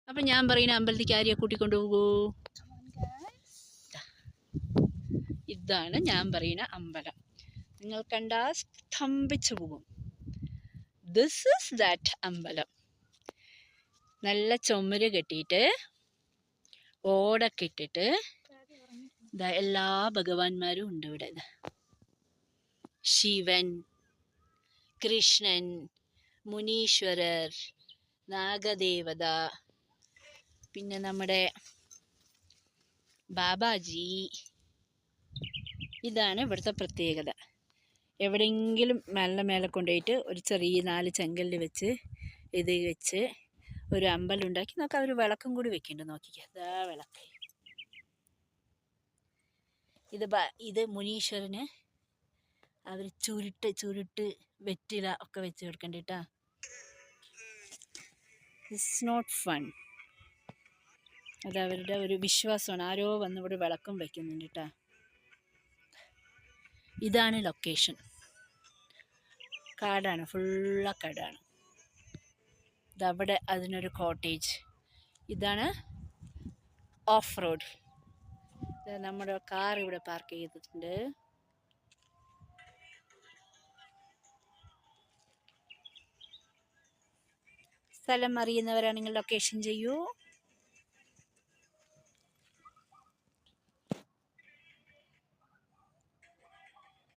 അപ്പം ഞാൻ പറയുന്ന അമ്പലത്തിലേക്ക് ആരെയെ കൂട്ടിക്കൊണ്ടു പോകൂ? ഇതാണ് ഞാൻ പറയുന്ന അമ്പലം. നിങ്ങൾ കണ്ടാ സ്തംഭിച്ചു പോകും. ദിസ് ഈസ് ദാറ്റ് അമ്പലം. നല്ല ചുമര് കെട്ടിയിട്ട് ഓടൊക്കെ ഇട്ടിട്ട് എല്ലാ ഭഗവാന്മാരും ഉണ്ട് ഇവിടെ. ശിവൻ, കൃഷ്ണൻ, മുനീശ്വരർ, നാഗദേവത, പിന്നെ നമ്മുടെ ബാബാജി. ഇതാണ് ഇവിടുത്തെ പ്രത്യേകത. എവിടെയെങ്കിലും മേലെ കൊണ്ടുപോയിട്ട് ഒരു ചെറിയ 4 ചെങ്കല്ല് വെച്ച് ഇത് വെച്ച് ഒരു അമ്പലം ഉണ്ടാക്കി നോക്കാം. അവർ വിളക്കും കൂടി വെക്കുന്നുണ്ട്. നോക്കിക്കുക, അതാ വിളക്ക്. ഇത് മുനീശ്വരന് അവർ ചുരുട്ട് വെറ്റില ഒക്കെ വെച്ച് കൊടുക്കണ്ടിട്ടാ. It's not fun. അതവരുടെ ഒരു വിശ്വാസമാണ്. ആരോ വന്നിവിടെ വിളക്കും വെക്കുന്നുണ്ട് കേട്ടാ. ഇതാണ് ലൊക്കേഷൻ. കാടാണ്, ഫുള്ള കാടാണ്. ഇതവിടെ അതിനൊരു കോട്ടേജ്. ഇതാണ് ഓഫ് റോഡ്. നമ്മുടെ കാർ ഇവിടെ പാർക്ക് ചെയ്തിട്ടുണ്ട്. സ്ഥലം അറിയുന്നവരാണെങ്കിൽ ലൊക്കേഷൻ ചെയ്യൂ.